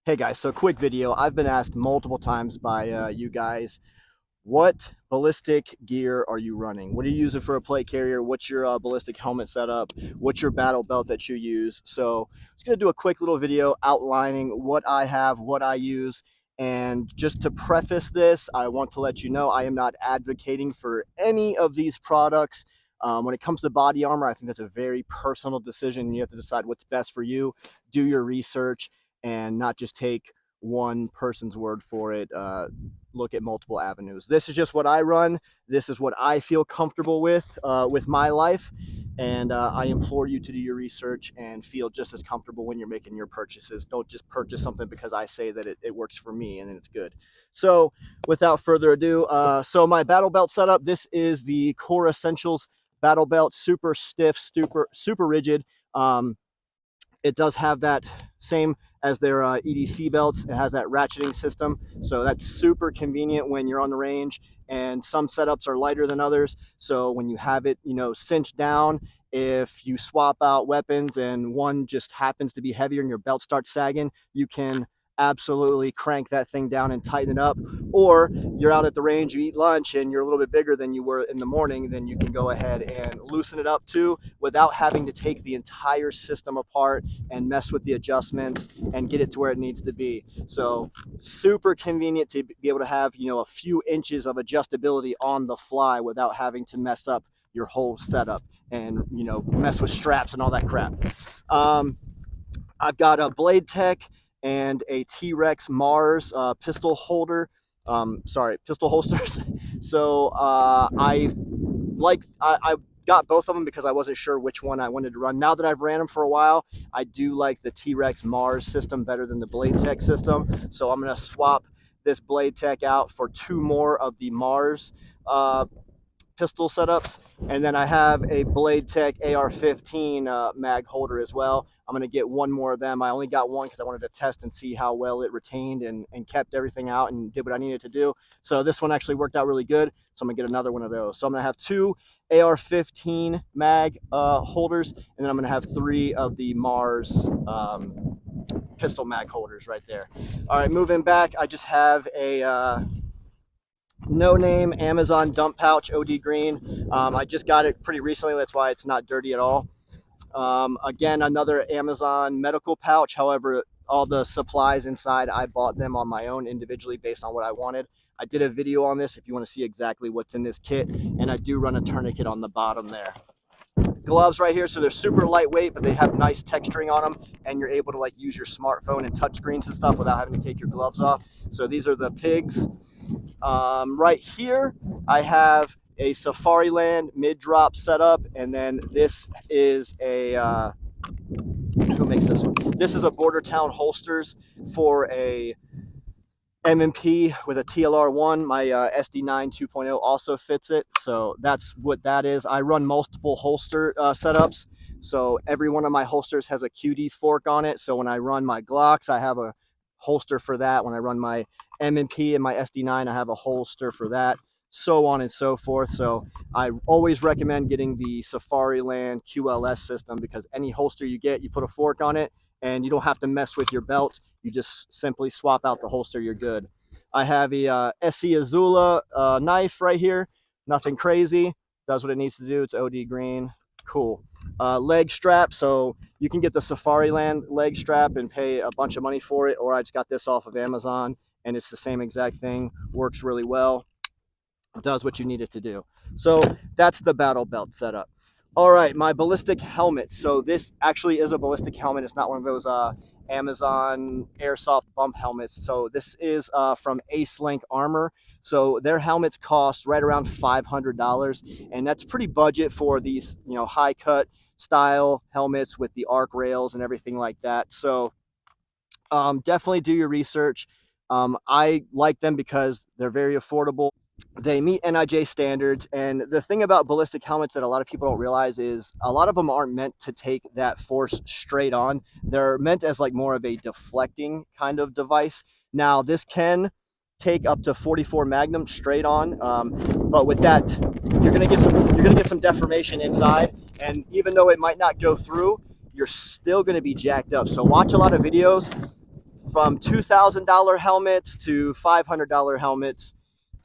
Hey guys, so quick video. I've been asked multiple times by you guys, what ballistic gear are you running? What are you using for a plate carrier? What's your ballistic helmet setup? What's your battle belt that you use? So I'm just gonna do a quick little video outlining what I have, what I use. And just to preface this, I want to let you know I am not advocating for any of these products. When it comes to body armor, I think that's a very personal decision. You have to decide what's best for you, do your research, and not just take one person's word for it. Look at multiple avenues. This is just what I run. This is what I feel comfortable with my life. And I implore you to do your research and feel just as comfortable when you're making your purchases. Don't just purchase something because I say that it works for me and it's good. So without further ado, so my battle belt setup, this is the Core Essentials battle belt, super stiff, super rigid. It does have that same as their EDC belts. It has that ratcheting system, so that's super convenient when you're on the range. And some setups are lighter than others, so when you have it, cinched down, if you swap out weapons and one just happens to be heavier and your belt starts sagging, you can absolutely crank that thing down and tighten it up. Or you're out at the range, you eat lunch, and you're a little bit bigger than you were in the morning, then you can go ahead and loosen it up too without having to take the entire system apart and mess with the adjustments and get it to where it needs to be. So super convenient to be able to have, a few inches of adjustability on the fly without having to mess up your whole setup and, mess with straps and all that crap. I've got a Blade Tech and a T-Rex Mars pistol holder. Pistol holsters. So I got both of them because I wasn't sure which one I wanted to run. Now that I've ran them for a while, I do like the T-Rex Mars system better than the Blade Tech system. So I'm going to swap this Blade Tech out for two more of the Mars pistol setups. And then I have a Blade Tech AR-15 mag holder as well. I'm going to get one more of them. I only got one because I wanted to test and see how well it retained and kept everything out and did what I needed to do. So this one actually worked out really good. So I'm going to get another one of those. So I'm going to have two AR-15 mag holders, and then I'm going to have three of the Mars pistol mag holders right there. All right, moving back, I just have a no name Amazon dump pouch, OD green. I just got it pretty recently. That's why it's not dirty at all. Again, another Amazon medical pouch. However, all the supplies inside, I bought them on my own individually based on what I wanted. I did a video on this if you want to see exactly what's in this kit, and I do run a tourniquet on the bottom there. Gloves right here, so they're super lightweight, but they have nice texturing on them, and you're able to use your smartphone and touch screens and stuff without having to take your gloves off. So these are the pigs. Right here, I have a Safariland mid-drop setup, and then this is a who makes this one? This is a Border Town holsters for a M&P with a TLR1. My SD9 2.0 also fits it, so that's what that is. I run multiple holster setups, so every one of my holsters has a QD fork on it. So when I run my Glocks, I have a holster for that. When I run my M&P and my SD9, I have a holster for that, so on and so forth. So I always recommend getting the Safariland QLS system because any holster you get, you put a fork on it, and you don't have to mess with your belt. You just simply swap out the holster, you're good. I have a SC Azula knife right here. Nothing crazy. Does what it needs to do. It's OD green. Cool. Leg strap. So you can get the Safariland leg strap and pay a bunch of money for it, or I just got this off of Amazon, and it's the same exact thing. Works really well. It does what you need it to do. So that's the battle belt setup. All right, my ballistic helmet. So this actually is a ballistic helmet. It's not one of those Amazon airsoft bump helmets. So this is from Ace Link Armor. So their helmets cost right around $500, and that's pretty budget for these, high cut style helmets with the arc rails and everything like that. So definitely do your research. I like them because they're very affordable. They meet NIJ standards, and the thing about ballistic helmets that a lot of people don't realize is a lot of them aren't meant to take that force straight on. They're meant as more of a deflecting kind of device. Now this can take up to 44 Magnum straight on, but with that you're gonna get some deformation inside, and even though it might not go through, you're still gonna be jacked up. So watch a lot of videos, from $2,000 helmets to $500 helmets,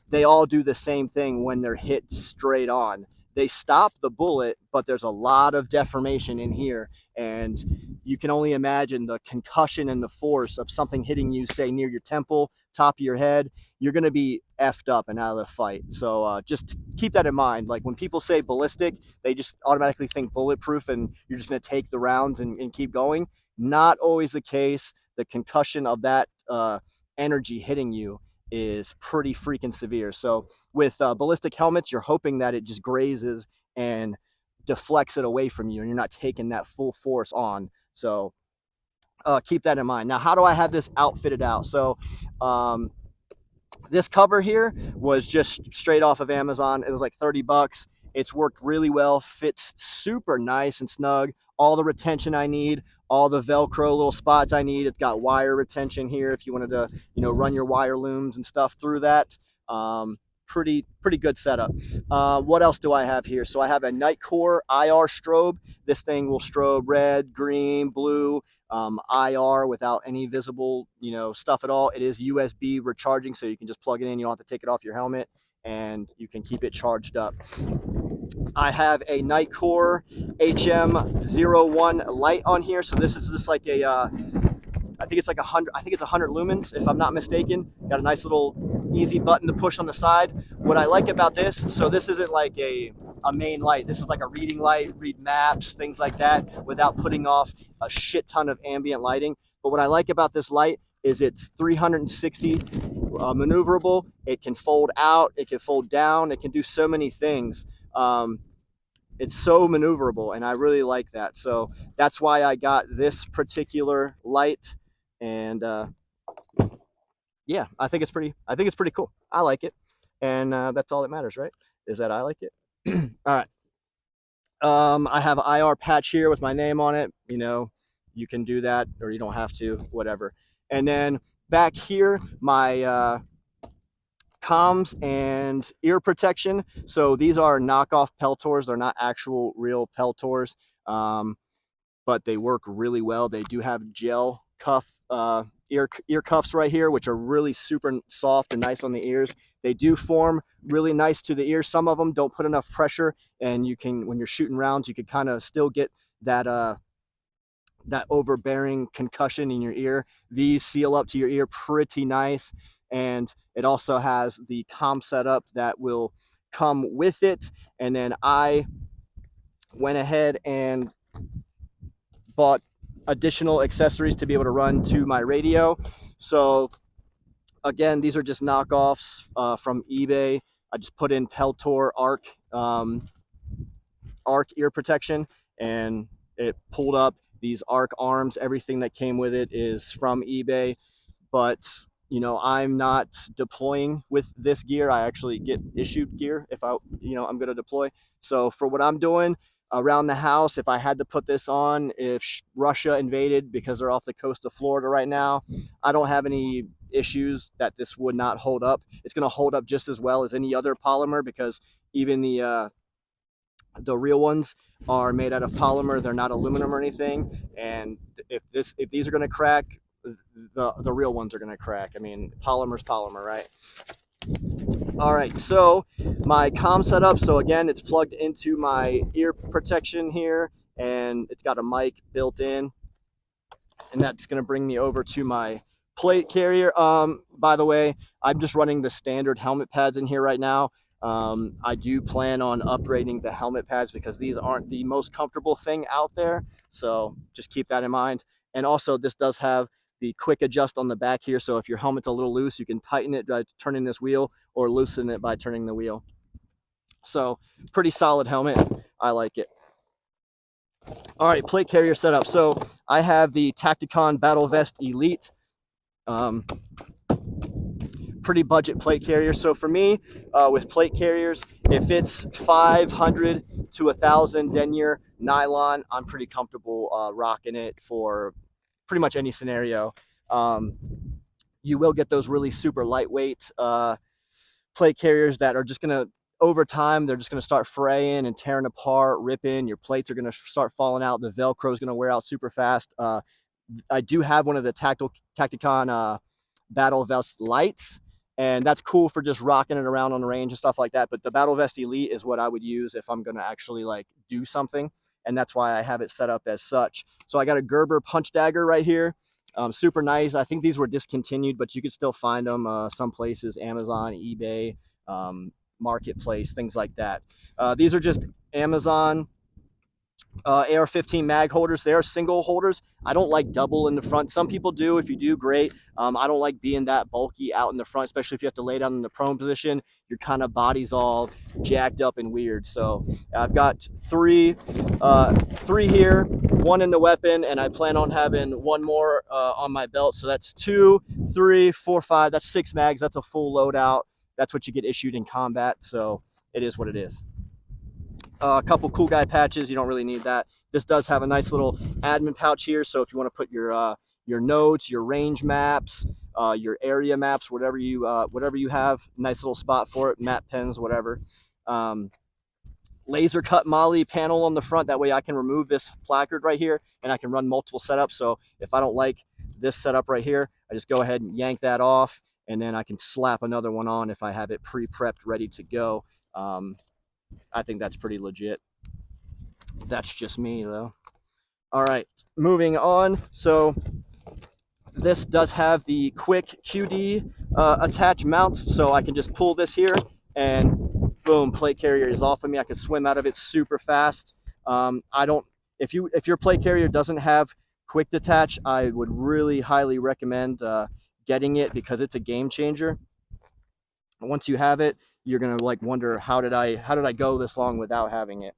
they all do the same thing when they're hit straight on. They stop the bullet, but there's a lot of deformation in here. And you can only imagine the concussion and the force of something hitting you, say, near your temple, top of your head. You're going to be effed up and out of the fight. So just keep that in mind. Like when people say ballistic, they just automatically think bulletproof and you're just going to take the rounds and keep going. Not always the case. The concussion of that energy hitting you is pretty freaking severe. So with ballistic helmets, you're hoping that it just grazes and deflects it away from you and you're not taking that full force on. So keep that in mind. Now, how do I have this outfitted out? So this cover here was just straight off of Amazon. It was like 30 bucks. It's worked really well, fits super nice and snug. All the retention I need, all the Velcro little spots I need. It's got wire retention here if you wanted to, run your wire looms and stuff through that. Pretty good setup. What else do I have here? So I have a Nightcore IR strobe. This thing will strobe red, green, blue, IR without any visible, stuff at all. It is USB recharging, so you can just plug it in. You don't have to take it off your helmet, and you can keep it charged up. I have a Nightcore HM01 light on here. So this is just like a, I think it's like 100. I think it's 100 lumens, if I'm not mistaken. Got a nice little easy button to push on the side. What I like about this, so this isn't like a main light. This is like a reading light, read maps, things like that, without putting off a shit ton of ambient lighting. But what I like about this light is it's 360 maneuverable. It can fold out, it can fold down, it can do so many things. It's so maneuverable, and I really like that. So that's why I got this particular light. And yeah, I think it's pretty cool. I like it, and that's all that matters, right? Is that I like it. All right. I have an IR patch here with my name on it. You can do that, or you don't have to, whatever. And then back here, my comms and ear protection. So these are knockoff Peltors. They're not actual real Peltors, but they work really well. They do have gel cuff ear cuffs right here, which are really super soft and nice on the ears. They do form really nice to the ears. Some of them don't put enough pressure, and you can, when you're shooting rounds, you can kind of still get that that overbearing concussion in your ear. These seal up to your ear pretty nice, and it also has the comm setup that will come with it. And then I went ahead and bought additional accessories to be able to run to my radio. So again, these are just knockoffs from eBay. I just put in Peltor arc ear protection, and it pulled up these arc arms. Everything that came with it is from eBay, but I'm not deploying with this gear. I actually get issued gear if I'm going to deploy. So for what I'm doing around the house, if I had to put this on, if Russia invaded, because they're off the coast of Florida right now, I don't have any issues that this would not hold up. It's going to hold up just as well as any other polymer, because even the real ones are made out of polymer. They're not aluminum or anything. And if these are going to crack, the real ones are going to crack. I mean, polymer's polymer, right? All right, so my comm setup. So again, it's plugged into my ear protection here, and it's got a mic built in, and that's going to bring me over to my plate carrier. By the way, I'm just running the standard helmet pads in here right now. I do plan on upgrading the helmet pads because these aren't the most comfortable thing out there. So just keep that in mind. And also, this does have the quick adjust on the back here. So if your helmet's a little loose, you can tighten it by turning this wheel, or loosen it by turning the wheel. So pretty solid helmet. I like it. All right, plate carrier setup. So I have the Tacticon Battle Vest Elite. Pretty budget plate carrier. So for me, with plate carriers, if it's 500 to 1,000 denier nylon, I'm pretty comfortable rocking it for pretty much any scenario. You will get those really super lightweight plate carriers that are just gonna, over time, they're just gonna start fraying and tearing apart, ripping. Your plates are gonna start falling out. The Velcro is gonna wear out super fast. I do have one of the Tacticon Battle Vest lights, and that's cool for just rocking it around on the range and stuff like that. But the Battle Vest Elite is what I would use if I'm going to actually like do something, and that's why I have it set up as such. So I got a Gerber punch dagger right here. Super nice. I think these were discontinued, but you could still find them some places, Amazon, eBay, Marketplace, things like that. These are just Amazon AR-15 mag holders. They are single holders. I don't like double in the front. Some people do. If you do, great. I don't like being that bulky out in the front, especially if you have to lay down in the prone position. Your kind of body's all jacked up and weird. So I've got three here, one in the weapon, and I plan on having one more on my belt. So that's 2, 3, 4, 5. That's 6 mags. That's a full loadout. That's what you get issued in combat. So it is what it is. A couple cool guy patches. You don't really need that. This does have a nice little admin pouch here, so if you want to put your notes, your range maps, your area maps, whatever you have, nice little spot for it. Map pens, whatever. Laser cut Molly panel on the front. That way I can remove this placard right here, and I can run multiple setups. So if I don't like this setup right here, I just go ahead and yank that off, and then I can slap another one on if I have it pre-prepped, ready to go. I think that's pretty legit. That's just me, though. All right, moving on. So this does have the quick QD attach mounts, so I can just pull this here and boom, plate carrier is off of me. I can swim out of it super fast. If your plate carrier doesn't have quick detach, I would really highly recommend getting it, because it's a game changer. Once you have it, you're gonna like wonder, how did I go this long without having it?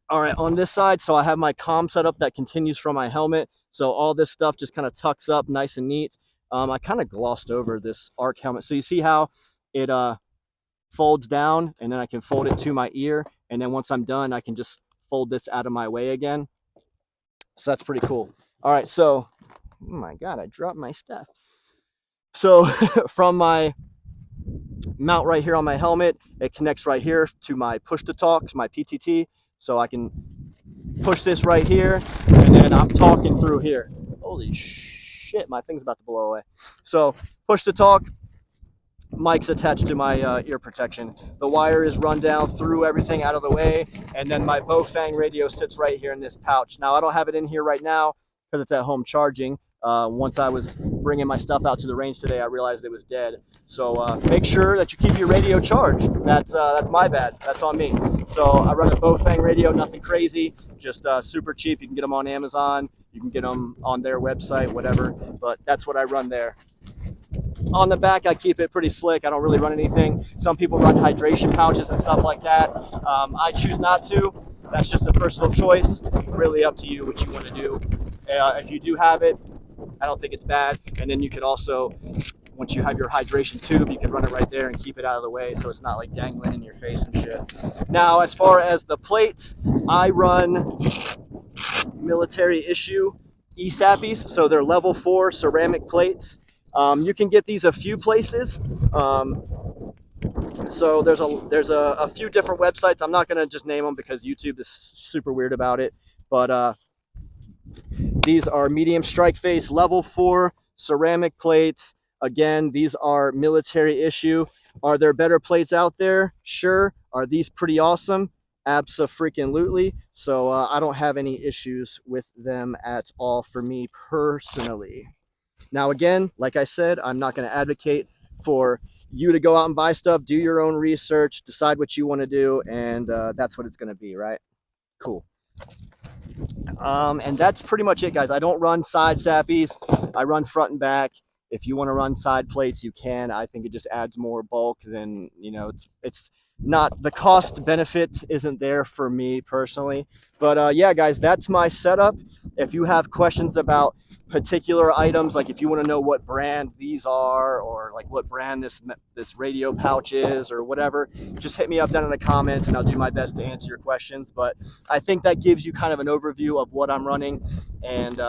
All right, on this side, so I have my comm setup that continues from my helmet. So all this stuff just kind of tucks up nice and neat. I kind of glossed over this ARC helmet. So you see how it folds down, and then I can fold it to my ear. And then once I'm done, I can just fold this out of my way again. So that's pretty cool. All right, so, oh my God, I dropped my stuff. So from my mount right here on my helmet, it connects right here to my push to talk, to my PTT. So I can push this right here, and then I'm talking through here. Holy shit, my thing's about to blow away. So push to talk, mic's attached to my ear protection. The wire is run down through everything out of the way, and then my Bofang radio sits right here in this pouch. Now I don't have it in here right now because it's at home charging. Once I was bringing my stuff out to the range today, I realized it was dead. So make sure that you keep your radio charged. That's my bad. That's on me. So I run a Bofang radio, nothing crazy, just super cheap. You can get them on Amazon. You can get them on their website, whatever. But that's what I run there. On the back, I keep it pretty slick. I don't really run anything. Some people run hydration pouches and stuff like that. I choose not to. That's just a personal choice. Really up to you what you want to do. If you do have it, I don't think it's bad. And then you could also, once you have your hydration tube, you can run it right there and keep it out of the way so it's not like dangling in your face and shit. Now, as far as the plates, I run military issue ESAPIs, so they're level 4 ceramic plates. You can get these a few places. So there's a few different websites. I'm not gonna just name them because YouTube is super weird about it. But these are medium strike face level 4 ceramic plates. Again, these are military issue. Are there better plates out there? Sure. Are these pretty awesome? Abso-freaking-lutely. So I don't have any issues with them at all for me personally. Now, again, like I said, I'm not going to advocate for you to go out and buy stuff. Do your own research, decide what you want to do, and that's what it's going to be, right? Cool. And that's pretty much it, guys. I don't run side sappies. I run front and back. If you want to run side plates, you can. I think it just adds more bulk than, you know, it's not, the cost benefit isn't there for me personally. But yeah, guys, that's my setup. If you have questions about particular items, like if you want to know what brand these are, or like what brand this radio pouch is, or whatever, just hit me up down in the comments and I'll do my best to answer your questions. But I think that gives you kind of an overview of what I'm running and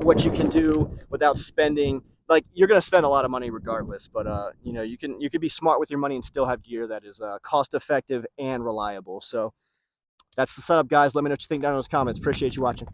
what you can do without spending, like, you're going to spend a lot of money regardless, but you know, you can be smart with your money and still have gear that is cost effective and reliable. So that's the setup, guys. Let me know what you think down in those comments. Appreciate you watching.